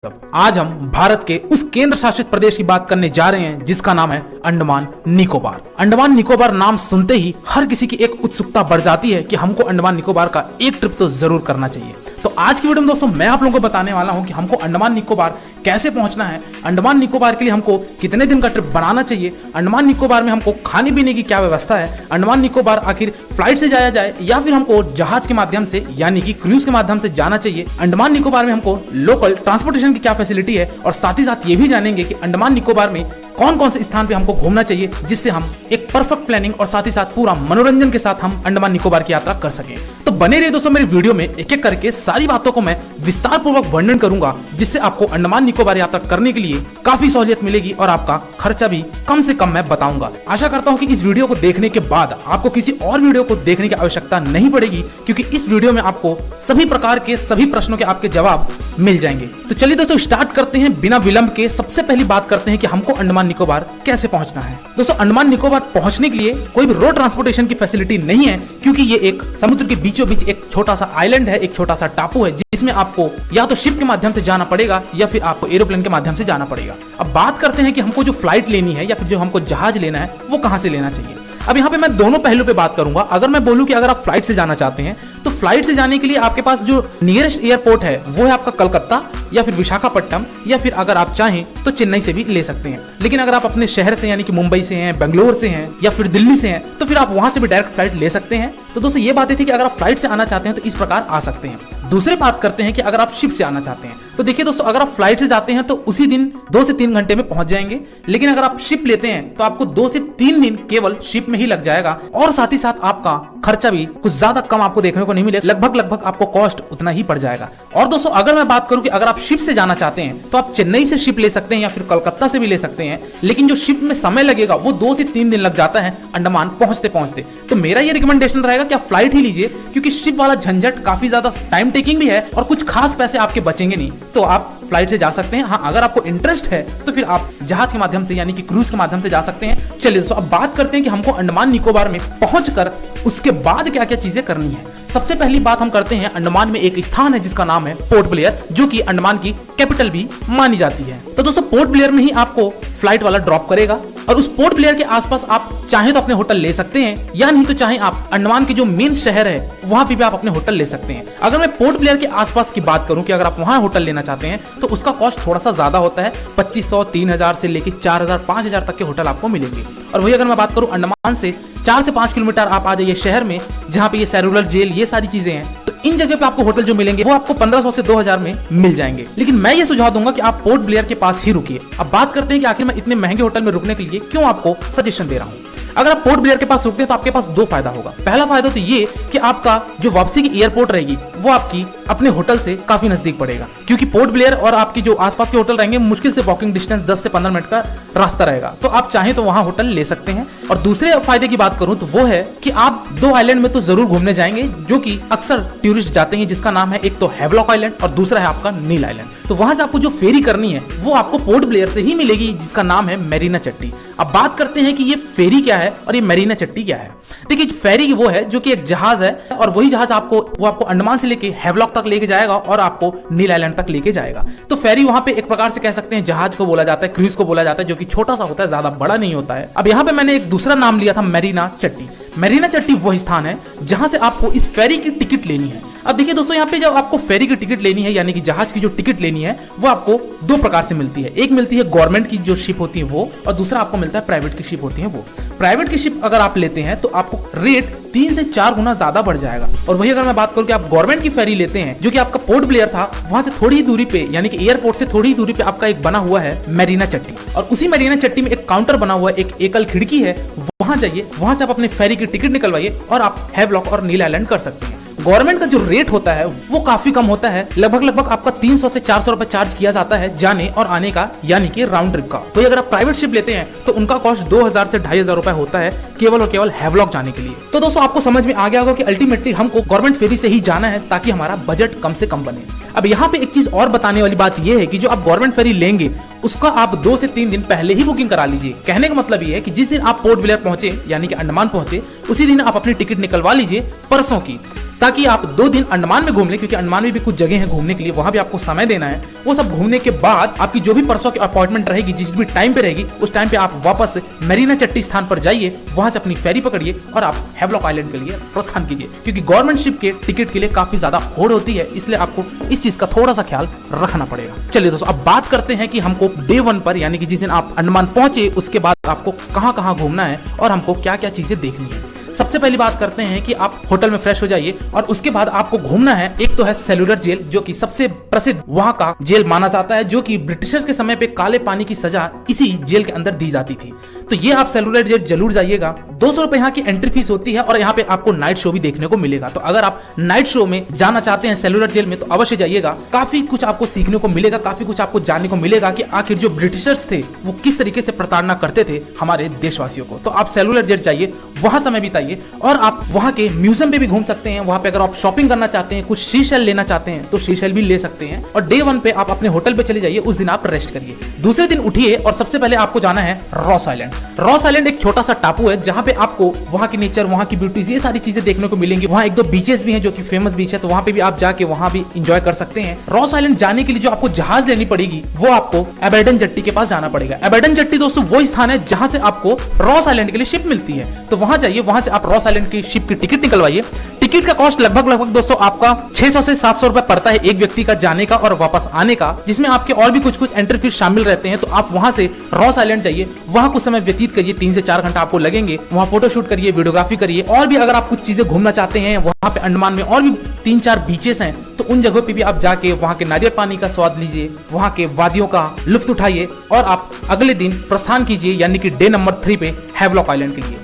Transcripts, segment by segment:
आज हम भारत के उस केंद्र शासित प्रदेश की बात करने जा रहे हैं जिसका नाम है अंडमान निकोबार। अंडमान निकोबार नाम सुनते ही हर किसी की एक उत्सुकता बढ़ जाती है कि हमको अंडमान निकोबार का एक ट्रिप तो जरूर करना चाहिए। तो आज की वीडियो में दोस्तों मैं आप लोगों को बताने वाला हूं कि हमको अंडमान निकोबार कैसे पहुंचना है, अंडमान निकोबार के लिए हमको कितने दिन का ट्रिप बनाना चाहिए, अंडमान निकोबार में हमको खाने पीने की क्या व्यवस्था है, अंडमान निकोबार आखिर फ्लाइट से जाया जाए या फिर हमको जहाज के माध्यम से यानी कि क्रूज के माध्यम से जाना चाहिए, अंडमान निकोबार में हमको लोकल ट्रांसपोर्टेशन की क्या फैसिलिटी है और साथ ही साथ ये भी जानेंगे कि अंडमान निकोबार में कौन कौन से स्थान पे हमको घूमना चाहिए जिससे हम एक परफेक्ट प्लानिंग और साथ ही साथ पूरा मनोरंजन के साथ हम अंडमान निकोबार की यात्रा कर सकें। तो बने रहिए दोस्तों मेरी वीडियो में, एक एक करके सारी बातों को मैं विस्तार पूर्वक वर्णन करूंगा जिससे आपको अंडमान निकोबार यात्रा करने के लिए काफी सहूलियत मिलेगी और आपका खर्चा भी कम से कम मैं बताऊंगा। आशा करता हूं कि इस वीडियो को देखने के बाद आपको किसी और वीडियो को देखने की आवश्यकता नहीं पड़ेगी, क्योंकि इस वीडियो में आपको सभी प्रकार के सभी प्रश्नों के आपके जवाब मिल जाएंगे। तो चलिए दोस्तों स्टार्ट करते हैं बिना विलंब के। सबसे पहली बात करते हैं कि हमको अंडमान निकोबार कैसे पहुंचना है। दोस्तों अंडमान निकोबार पहुंचने के लिए कोई भी रोड ट्रांसपोर्टेशन की फैसिलिटी नहीं है, क्योंकि ये एक समुद्र के बीचों बीच एक छोटा सा आइलैंड है, एक छोटा सा टापू है जिसमें आपको या तो शिप के माध्यम से जाना पड़ेगा या फिर आपको एरोप्लेन के माध्यम से जाना पड़ेगा। अब बात करते हैं कि हमको जो फ्लाइट लेनी है या फिर जो हमको जहाज लेना है वो कहां से लेना चाहिए। अब यहाँ पे मैं दोनों पहलू पे बात करूंगा। अगर मैं बोलूं कि अगर आप फ्लाइट से जाना चाहते हैं तो फ्लाइट से जाने के लिए आपके पास जो नियरेस्ट एयरपोर्ट है वो है आपका कलकत्ता या फिर विशाखापट्टनम, या फिर अगर आप चाहें तो चेन्नई से भी ले सकते हैं। लेकिन अगर आप अपने शहर से यानी कि मुंबई से हैं, बेंगलोर से हैं या फिर दिल्ली से हैं तो फिर आप वहां से भी डायरेक्ट फ्लाइट ले सकते हैं। तो दोस्तों ये बातें थी कि अगर आप फ्लाइट से आना चाहते हैं तो इस प्रकार आ सकते हैं। दूसरी बात करते हैं कि अगर आप शिप से आना चाहते हैं तो देखिए दोस्तों, अगर आप फ्लाइट से जाते हैं तो उसी दिन 2 से 3 घंटे में पहुंच जाएंगे, लेकिन अगर आप शिप लेते हैं तो आपको 2 से 3 दिन केवल शिप में ही लग जाएगा और साथ ही साथ आपका खर्चा भी कुछ ज्यादा कम आपको देखने को नहीं मिलेगा, लगभग आपको कॉस्ट उतना ही पड़ जाएगा। और दोस्तों अगर मैं बात करूं कि अगर आप शिप से जाना चाहते हैं तो आप चेन्नई से शिप ले सकते हैं या फिर कलकत्ता से भी ले सकते हैं, लेकिन जो शिप में समय लगेगा वो 2 से 3 दिन लग जाता है अंडमान पहुंचते पहुंचते। तो मेरा ये रिकमेंडेशन रहेगा कि आप फ्लाइट ही लीजिए, क्योंकि शिप वाला झंझट काफी ज्यादा टाइम टेकिंग भी है और कुछ खास पैसे आपके बचेंगे नहीं, तो आप फ्लाइट से जा सकते हैं। हाँ, अगर आपको इंटरेस्ट है तो फिर आप जहाज के माध्यम से यानी कि क्रूज के माध्यम से जा सकते हैं। चलिए दोस्तों अब बात करते हैं कि हमको अंडमान निकोबार में पहुंचकर उसके बाद क्या क्या चीजें करनी है। सबसे पहली बात हम करते हैं, अंडमान में एक स्थान है जिसका नाम है पोर्ट ब्लेयर, जो कि अंडमान की कैपिटल भी मानी जाती है। तो दोस्तों पोर्ट ब्लेयर में ही आपको फ्लाइट वाला ड्रॉप करेगा और उस पोर्ट ब्लेयर के आसपास आप चाहे तो अपने होटल ले सकते हैं, या नहीं तो चाहे आप अंडमान के जो मेन शहर है वहां पे भी आप अपने होटल ले सकते हैं। अगर मैं पोर्ट ब्लेयर के आसपास की बात करूं कि अगर आप वहां होटल लेना चाहते हैं तो उसका कॉस्ट थोड़ा सा ज्यादा होता है, 2500 3000 से लेकर 4000 5000 तक के होटल आपको मिलेंगे। और वही अगर मैं बात करूं अंडमान से 4 से 5 किलोमीटर आप आ जाइए शहर में जहां पे ये सेलुलर जेल ये सारी चीजें हैं, तो इन जगह पे आपको होटल जो मिलेंगे वो आपको 1500 से 2000 में मिल जाएंगे। लेकिन मैं ये सुझाव दूंगा कि आप पोर्ट ब्लेयर के पास ही रुकिए। अब बात करते हैं कि आखिर मैं इतने महंगे होटल में रुकने के लिए क्यों आपको सजेशन दे रहा हूँ। अगर आप पोर्ट ब्लेयर के पास रुकते हैं तो आपके पास 2 फायदा होगा। पहला फायदा तो ये कि आपका जो वापसी की एयरपोर्ट रहेगी वो आपकी अपने होटल से काफी नजदीक पड़ेगा, क्योंकि पोर्ट ब्लेयर और आपकी जो आसपास के होटल रहेंगे मुश्किल से वॉकिंग डिस्टेंस 10 से 15 मिनट का रास्ता रहेगा, तो आप चाहें तो वहां होटल ले सकते हैं। और दूसरे फायदे की बात करूं तो वो है कि आप 2 आइलैंड में तो जरूर घूमने जाएंगे जो कि अक्सर टूरिस्ट जाते हैं, जिसका नाम है एक तो हैवलॉक आइलैंड और दूसरा है आपका नील आइलैंड। तो वहां से आपको जो फेरी करनी है वो आपको पोर्ट ब्लेयर से ही मिलेगी, जिसका नाम है मेरीना चट्टी। अब बात करते हैं कि ये फेरी क्या है और ये मेरीना चट्टी क्या है। देखिए फेरी वो है जो कि एक जहाज है और वही जहाज आपको अंडमान से लेके हैवलॉक तक लेके जाएगा और आपको नील आइलैंड तक लेके जाएगा। तो फेरी वहां पे एक प्रकार से कह सकते हैं जहाज को बोला जाता है, क्रूज को बोला जाता है, जो कि छोटा सा होता है, ज्यादा बड़ा नहीं होता है। अब यहाँ पे मैंने एक दूसरा नाम लिया था मेरीना चट्टी। मेरीना चट्टी वह स्थान है जहां से आपको इस फेरी की टिकट लेनी है। अब देखिए दोस्तों, यहाँ पे जब आपको फेरी की टिकट लेनी है यानी कि जहाज की जो टिकट लेनी है वो आपको 2 प्रकार से मिलती है। एक मिलती है गवर्नमेंट की जो शिप होती है वो, और दूसरा आपको मिलता है प्राइवेट की शिप होती है वो। प्राइवेट की शिप अगर आप लेते हैं तो आपको रेट 3 से 4 गुना ज्यादा बढ़ जाएगा। और वही अगर मैं बात करूं कि आप गवर्नमेंट की फेरी लेते हैं जो कि आपका पोर्ट ब्लेयर था वहां से थोड़ी दूरी पे यानी कि एयरपोर्ट से थोड़ी दूरी पे आपका एक बना हुआ है मेरीना चट्टी, और उसी मेरीना चट्टी में एक काउंटर बना हुआ है, एक एकल खिड़की है, वहां जाइए, वहां से आप अपने फेरी की टिकट निकलवाइए और आप हैवलॉक और नील आइलैंड कर सकते हैं। गवर्नमेंट का जो रेट होता है वो काफी कम होता है, लगभग आपका 300 से 400 रुपए चार्ज किया जाता है जाने और आने का यानी कि राउंड ट्रिप का। तो अगर आप प्राइवेट शिप लेते हैं तो उनका कॉस्ट 2000 से 2500 रुपए होता है केवल और केवल हैवलॉक जाने के लिए। तो दोस्तों आपको समझ में आ गया होगा कि अल्टीमेटली हमको गवर्नमेंट फेरी से ही जाना है ताकि हमारा बजट कम से कम बने। अब यहाँ पे एक चीज और बताने वाली बात यह है कि जो आप गवर्नमेंट फेरी लेंगे उसका आप 2 से 3 दिन पहले ही बुकिंग करा लीजिए। कहने का मतलब ये है कि जिस दिन आप पोर्ट ब्लेयर पहुंचे यानी कि अंडमान पहुंचे उसी दिन आप अपनी टिकट निकलवा लीजिए परसों की। ताकि आप 2 दिन अंडमान में घूम लें, क्योंकि अंडमान में भी कुछ जगह है घूमने के लिए, वहां भी आपको समय देना है। वो सब घूमने के बाद आपकी जो भी परसों की अपॉइंटमेंट रहेगी, जिस भी टाइम पे रहेगी, उस टाइम पे आप वापस मरीना चट्टी स्थान पर जाइए, वहां से अपनी फेरी पकड़िए और आप हैवलॉक आइलैंड के लिए प्रस्थान कीजिए, क्योंकि गवर्नमेंट शिप के टिकट के लिए काफी ज्यादा होड़ होती है, इसलिए आपको इस चीज का थोड़ा सा ख्याल रखना पड़ेगा। चलिए दोस्तों, अब बात करते हैं कि हमको डे 1 पर, यानी कि जिस दिन आप अंडमान पहुंचे, उसके बाद आपको कहां कहां घूमना है और हमको क्या क्या चीजें देखनी है। सबसे पहली बात करते हैं कि आप होटल में फ्रेश हो जाइए और उसके बाद आपको घूमना है। एक तो है सेलुलर जेल, जो कि सबसे प्रसिद्ध वहां का जेल माना जाता है, जो कि ब्रिटिशर्स के समय पे काले पानी की सजा इसी जेल के अंदर दी जाती थी। तो ये आप सेलुलर जेल जरूर जाइएगा। 200 रुपए यहाँ की एंट्री फीस होती है और यहाँ पे आपको नाइट शो भी देखने को मिलेगा। तो अगर आप नाइट शो में जाना चाहते हैं सेलुलर जेल में, तो अवश्य जाइएगा। काफी कुछ आपको सीखने को मिलेगा, काफी कुछ आपको जानने को मिलेगा कि आखिर जो ब्रिटिशर्स थे वो किस तरीके से प्रताड़ना करते थे हमारे देशवासियों को। तो आप सेलुलर जेल जाइए, वहां समय बिताइए और आप वहां के म्यूजियम पे भी घूम सकते हैं। वहां पे अगर आप शॉपिंग करना चाहते हैं, कुछ शीशल लेना चाहते हैं, तो शीशल भी ले सकते हैं। और डे 1 पे आप अपने होटल पे चले जाइए, उस दिन आप रेस्ट करिए। दूसरे दिन उठिए और सबसे पहले आपको जाना है रॉस आइलैंड। रॉस आइलैंड एक छोटा सा टापू है, जहां पे आपको वहां की नेचर, वहां की ब्यूटीज, ये सारी चीजें देखने को मिलेंगी। वहां 1-2 बीचेस भी हैं जो कि फेमस बीच है, तो वहां पे भी आप जाके वहां भी एंजॉय कर सकते हैं। रॉस आइलैंड जाने के लिए जो आपको जहाज लेनी पड़ेगी, वो आपको एबरडन जेट्टी के पास जाना पड़ेगा। एबरडन जेट्टी दोस्तों वो स्थान है जहां से आपको रॉस आइलैंड के लिए शिप मिलती है। तो वहां जाइए, वहां से आप रॉस आइलैंड की शिप की टिकट निकलवाइए। टिकट का कॉस्ट लगभग दोस्तों आपका 600 से 700 रुपए पड़ता है एक व्यक्ति का, जाने का और वापस आने का, जिसमें आपके और भी कुछ एंट्री फीस शामिल रहते हैं। तो आप वहां से रॉस आइलैंड जाइए, वहां कुछ समय व्यतीत करिए, 3 से 4 घंटा आपको लगेंगे। वहां फोटोशूट करिए, वीडियोग्राफी करिए, और भी अगर आप कुछ चीजें घूमना चाहते हैं, वहां पे अंडमान में और भी 3-4 बीचेस हैं, तो उन जगहों पे भी आप जाके वहां के नारियल पानी का स्वाद लीजिए, वहां के वादियों का लुत्फ उठाइए और आप अगले दिन प्रस्थान कीजिए, यानी कि डे नंबर 3 पे हैवलॉक आइलैंड के लिए।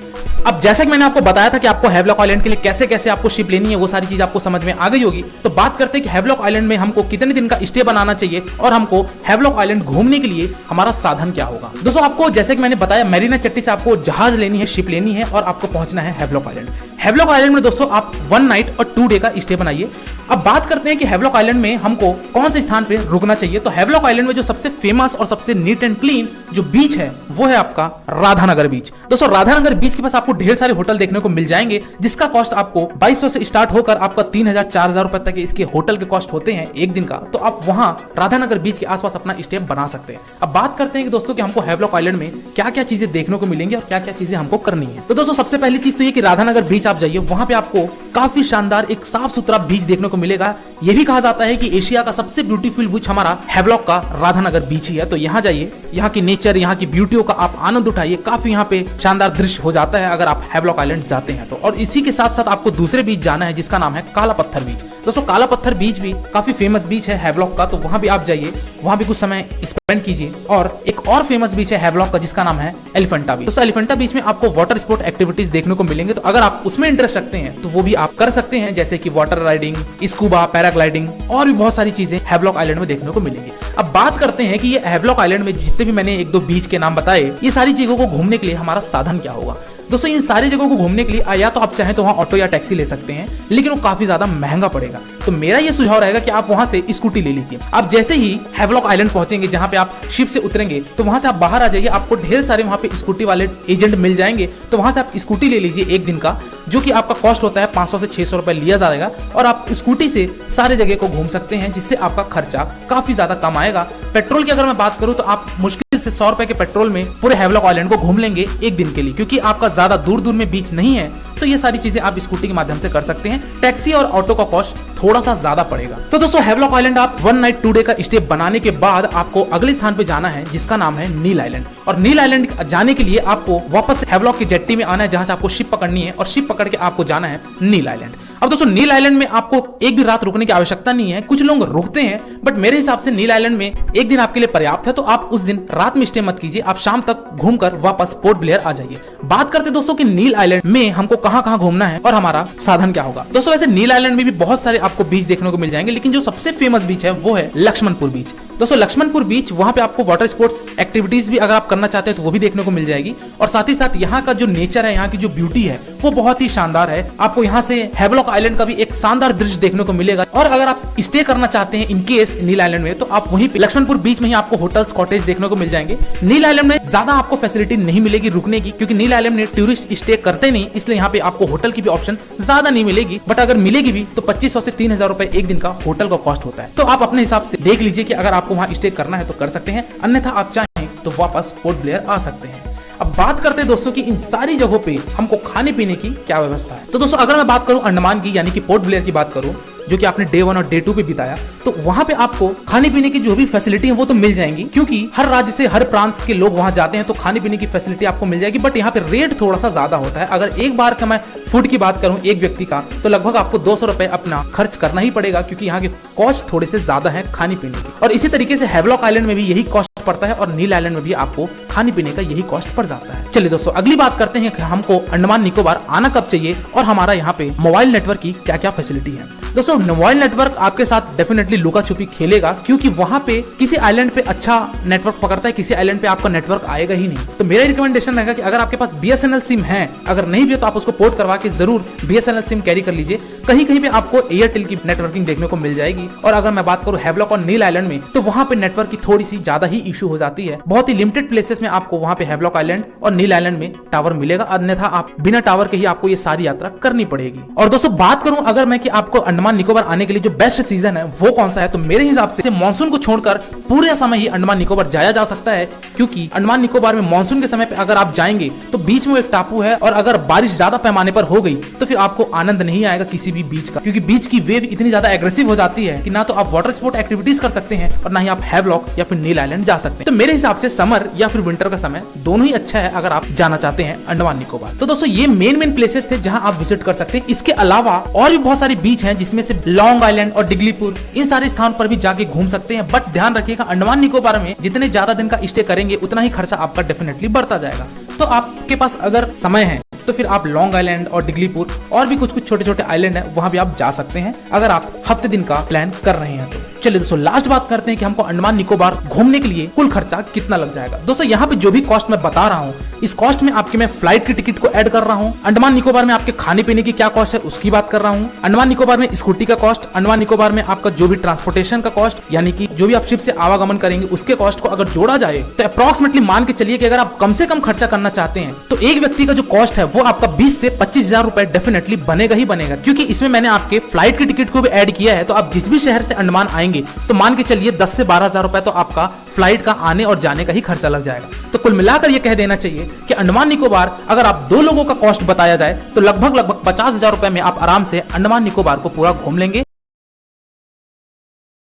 अब जैसा कि मैंने आपको बताया था कि आपको हैवलॉक आइलैंड के लिए कैसे कैसे आपको शिप लेनी है, वो सारी चीज आपको समझ में आ गई होगी। तो बात करते हैं कि हैवलॉक आइलैंड में हमको कितने दिन का स्टे बनाना चाहिए और हमको हैवलॉक आइलैंड घूमने के लिए हमारा साधन क्या होगा। दोस्तों, आपको जैसे कि मैंने बताया, मरीना चट्टी से आपको जहाज लेनी है, शिप लेनी है और आपको पहुंचना है हैवलॉक आइलैंड। हैवलॉक आइलैंड में दोस्तों आप 1 नाइट और 2 डे का स्टे बनाइए। अब बात करते हैं कि हैवलॉक आइलैंड में हमको कौन से स्थान पे रुकना चाहिए। तो हैवलॉक आइलैंड में जो सबसे फेमस और सबसे नीट एंड क्लीन जो बीच है, वो है आपका राधानगर बीच। दोस्तों, राधानगर बीच के पास आपको ढेर सारे होटल देखने को मिल जाएंगे, जिसका कॉस्ट आपको 2200 से स्टार्ट होकर आपका 3000-4000 रुपए तक इसके होटल के कॉस्ट होते हैं एक दिन का। तो आप वहां राधानगर बीच के आसपास अपना स्टे बना सकते हैं। अब बात करते हैं कि दोस्तों कि हमको हैवलॉक आइलैंड में क्या क्या चीजें देखने को मिलेंगी और क्या क्या चीजें हमको करनी है। तो दोस्तों, सबसे पहली चीज तो ये कि राधानगर बीच आप जाइए, वहां पे आपको काफी शानदार एक साफ सुथरा बीच देखने को मिलेगा। ये भी कहा जाता है कि एशिया का सबसे ब्यूटीफुल बीच हमारा हैवलॉक का राधानगर बीच ही है। तो यहाँ जाइए, यहाँ की नेचर, यहाँ की ब्यूटियों का आप आनंद उठाइए। काफी यहाँ पे शानदार दृश्य हो जाता है अगर आप हैवलॉक आइलैंड जाते हैं तो। और इसी के साथ साथ आपको दूसरे बीच जाना है, जिसका नाम है काला पत्थर बीच। दोस्तों, काला पत्थर बीच भी काफी फेमस बीच है हैवलॉक का, तो वहां भी आप जाइए, वहां भी कुछ समय स्पेंड कीजिए। और एक और फेमस बीच है हैवलॉक का, जिसका नाम है एलिफेंटा बीच। दोस्तों, एलिफेंटा बीच में आपको वाटर स्पोर्ट एक्टिविटीज देखने को मिलेंगे, तो अगर आप उसमें इंटरेस्ट रखते हैं तो वो भी आप कर सकते हैं, जैसे कि वाटर राइडिंग, स्कूबा, पैराग्लाइडिंग और भी बहुत सारी चीजें हैवलॉक आइलैंड में देखने को मिलेंगी। अब बात करते हैं कि ये हैवलॉक आइलैंड में जितने भी मैंने 1-2 बीच के नाम बताए, ये सारी जगहों को घूमने के लिए हमारा साधन क्या होगा। दोस्तों, इन सारी जगहों को घूमने के लिए या तो आप चाहें तो वहां ऑटो या टैक्सी ले सकते हैं, लेकिन वो काफी ज्यादा महंगा पड़ेगा। तो मेरा ये सुझाव रहेगा कि आप वहां से स्कूटी ले लीजिए। आप जैसे ही हैवलॉक आइलैंड पहुंचेंगे, जहां पे आप शिप से उतरेंगे, तो वहां से आप बाहर आ जाइए, आपको ढेर सारे वहां पे स्कूटी वाले एजेंट मिल जाएंगे। तो वहां से आप स्कूटी ले लीजिए एक दिन का, जो कि आपका कॉस्ट होता है 500 से 600 रुपए लिया जाएगा, और आप स्कूटी से सारे जगह को घूम सकते हैं, जिससे आपका खर्चा काफी ज्यादा कम आएगा। पेट्रोल की अगर मैं बात करूं तो आप मुश्किल से 100 रुपए के पेट्रोल में पूरे हैवलॉक आइलैंड को घूम लेंगे एक दिन के लिए, क्योंकि आपका ज्यादा दूर दूर में बीच नहीं है। तो ये सारी चीजें आप स्कूटी के माध्यम से कर सकते हैं। टैक्सी और ऑटो का कॉस्ट थोड़ा सा ज्यादा पड़ेगा। तो दोस्तों, हैवलॉक आइलैंड आप 1 नाइट 2 डे का स्टे बनाने के बाद आपको अगले स्थान पे जाना है, जिसका नाम है नील आइलैंड। और नील आइलैंड जाने के लिए आपको वापस हैवलॉक की जेट्टी में आना है, जहां से आपको शिप पकड़नी है और शिप पकड़ के आपको जाना है नील आइलैंड। अब दोस्तों, नील आइलैंड में आपको एक भी रात रुकने की आवश्यकता नहीं है। कुछ लोग रुकते हैं, बट मेरे हिसाब से नील आइलैंड में एक दिन आपके लिए पर्याप्त है। तो आप उस दिन रात में स्टे मत कीजिए, आप शाम तक घूमकर वापस पोर्ट ब्लेयर आ जाइए। बात करते दोस्तों कि नील आइलैंड में हमको कहां कहां घूमना है और हमारा साधन क्या होगा। दोस्तों, वैसे नील आइलैंड में भी बहुत सारे आपको बीच देखने को मिल जाएंगे, लेकिन जो सबसे फेमस बीच है वो है लक्ष्मणपुर बीच। दोस्तों, लक्ष्मणपुर बीच, वहां पे आपको वाटर स्पोर्ट्स एक्टिविटीज भी अगर आप करना चाहते हैं तो वो भी देखने को मिल जाएगी। और साथ ही साथ यहाँ का जो नेचर है, यहाँ की जो ब्यूटी है, वो बहुत ही शानदार है। आपको यहाँ से हैवलॉक हैवलॉक आइलैंड का भी एक शानदार दृश्य देखने को मिलेगा। और अगर आप स्टे करना चाहते हैं इनकेस नील आइलैंड में, तो आप वहीं पे लक्ष्मणपुर बीच में ही आपको होटल्स कॉटेज देखने को मिल जाएंगे। नील आइलैंड में ज्यादा आपको फैसिलिटी नहीं मिलेगी रुकने की, क्योंकि नील आइलैंड में टूरिस्ट स्टे करते नहीं, इसलिए यहाँ पे आपको होटल की भी ऑप्शन ज्यादा नहीं मिलेगी। बट अगर मिलेगी भी तो 2500 से 3000 रुपए एक दिन का होटल का कॉस्ट होता है। तो आप अपने हिसाब से देख लीजिए कि अगर आपको वहाँ स्टे करना है तो कर सकते हैं, अन्यथा आप चाहें तो वापस पोर्ट ब्लेयर आ सकते हैं। अब बात करते हैं दोस्तों कि इन सारी जगहों पे हमको खाने पीने की क्या व्यवस्था है। तो दोस्तों अगर मैं बात करूं अंडमान की, यानी कि पोर्ट ब्लेयर की बात करूं, जो कि आपने डे 1 और डे 2 पे बिताया, तो वहां पे आपको खाने पीने की जो भी फैसिलिटी है वो तो मिल जाएंगी, क्योंकि हर राज्य से हर प्रांत के लोग वहां जाते हैं, तो खाने पीने की फैसिलिटी आपको मिल जाएगी। बट यहाँ पे रेट थोड़ा सा ज्यादा होता है। अगर एक बार का मैं फूड की बात करूं एक व्यक्ति का, तो लगभग आपको 200 रुपए अपना खर्च करना ही पड़ेगा, क्योंकि यहाँ के कॉस्ट थोड़े से ज्यादा है खाने पीने की। और इसी तरीके से हैवलॉक आइलैंड में भी यही कॉस्ट पड़ता है और नील आइलैंड में भी आपको खाने पीने का यही कॉस्ट पड़ जाता है। चलिए दोस्तों अगली बात करते हैं कि हमको अंडमान निकोबार आना कब चाहिए और हमारा यहाँ पे मोबाइल नेटवर्क की क्या क्या फैसिलिटी है। दोस्तों मोबाइल नेटवर्क आपके साथ डेफिनेटली लुका छुपी खेलेगा, क्योंकि वहां पे किसी आइलैंड पे अच्छा नेटवर्क पकड़ता है, किसी आइलैंड पे आपका नेटवर्क आएगा ही नहीं। तो मेरा रिकमेंडेशन रहेगा कि अगर आपके पास BSNL सिम है, अगर नहीं भी तो आप उसको पोर्ट करवा के जरूर BSNL सिम कैरी कर लीजिए। कहीं कहीं पे आपको एयरटेल की नेटवर्किंग देखने को मिल जाएगी। और अगर मैं बात करूं हैवलॉक और नील आइलैंड में, तो वहां पे नेटवर्क की थोड़ी सी ज्यादा ही इशू हो जाती है। बहुत ही लिमिटेड प्लेसेस में आपको वहां पे हैवलॉक आइलैंड और नील आइलैंड में टावर मिलेगा, अन्यथा आप बिना टावर के ही आपको ये सारी यात्रा करनी पड़ेगी। और दोस्तों बात करूं अगर मैं कि आपको अंडमान निकोबार आने के लिए जो बेस्ट सीजन है वो कौन सा है, तो मेरे हिसाब से मानसून को छोड़कर पूरे समय ही अंडमान निकोबार जाया जा सकता है, क्योंकि अंडमान निकोबार में मानसून के समय पे अगर आप जाएंगे तो बीच में एक टापू है, और अगर बारिश ज्यादा पैमाने पर हो गई तो फिर आपको आनंद नहीं आएगा किसी भी बीच का, क्योंकि बीच की वेव इतनी ज्यादा एग्रेसिव हो जाती है कि ना तो आप वाटर स्पोर्ट एक्टिविटीज कर सकते हैं और ना ही आप हैवलॉक या फिर नील आइलैंड जा सकते हैं। तो मेरे हिसाब से समर या फिर विंटर का समय दोनों ही अच्छा है अगर आप जाना चाहते हैं अंडमान निकोबार। तो दोस्तों ये मेन प्लेसेस थे जहां आप विजिट कर सकते हैं। इसके अलावा और भी बहुत सारे बीच हैं, जिसमें से लॉन्ग आइलैंड और डिग्लीपुर, इन सारे स्थान पर भी जाके घूम सकते हैं। बट ध्यान रखिएगा अंडमान निकोबार में जितने ज्यादा दिन का स्टे करेंगे उतना ही खर्चा आपका डेफिनेटली बढ़ता जाएगा। तो आपके पास अगर समय है तो फिर आप लॉन्ग आइलैंड और डिग्लीपुर और भी कुछ छोटे छोटे आइलैंड है वहां भी आप जा सकते हैं, अगर आप हफ्ते दिन का प्लान कर रहे हैं तो। चलिए दोस्तों लास्ट बात करते हैं कि हमको अंडमान निकोबार घूमने के लिए कुल खर्चा कितना लग जाएगा। दोस्तों यहाँ पे जो भी कॉस्ट मैं बता रहा हूँ, इस कॉस्ट में आपके मैं फ्लाइट की टिकट को ऐड कर रहा हूँ, अंडमान निकोबार में आपके खाने पीने की क्या कॉस्ट है उसकी बात कर रहा हूँ, अंडमान निकोबार में स्कूटी का कॉस्ट, अंडमान निकोबार में आपका जो भी ट्रांसपोर्टेशन का कॉस्ट, यानी कि जो भी आप शिप से आवागमन करेंगे उसके कॉस्ट को अगर जोड़ा जाए तो अप्रोक्सीमेटली मान के चलिए कि अगर आप कम से कम खर्चा करना चाहते हैं तो एक व्यक्ति का जो कॉस्ट है वो आपका 20 से 25,000 रुपए डेफिनेटली बनेगा ही बनेगा, क्योंकि इसमें मैंने आपके फ्लाइट की टिकट को भी ऐड किया है। तो आप जिस भी शहर से अंडमान आएंगे तो मान के चलिए 10 से 12,000 रुपए तो आपका फ्लाइट का आने और जाने का ही खर्चा लग जाएगा। तो कुल मिलाकर ये कह देना चाहिए कि अंडमान निकोबार अगर आप 2 लोगों का कॉस्ट बताया जाए तो लगभग 50,000 रुपए में आप आराम से अंडमान निकोबार को पूरा घूम लेंगे।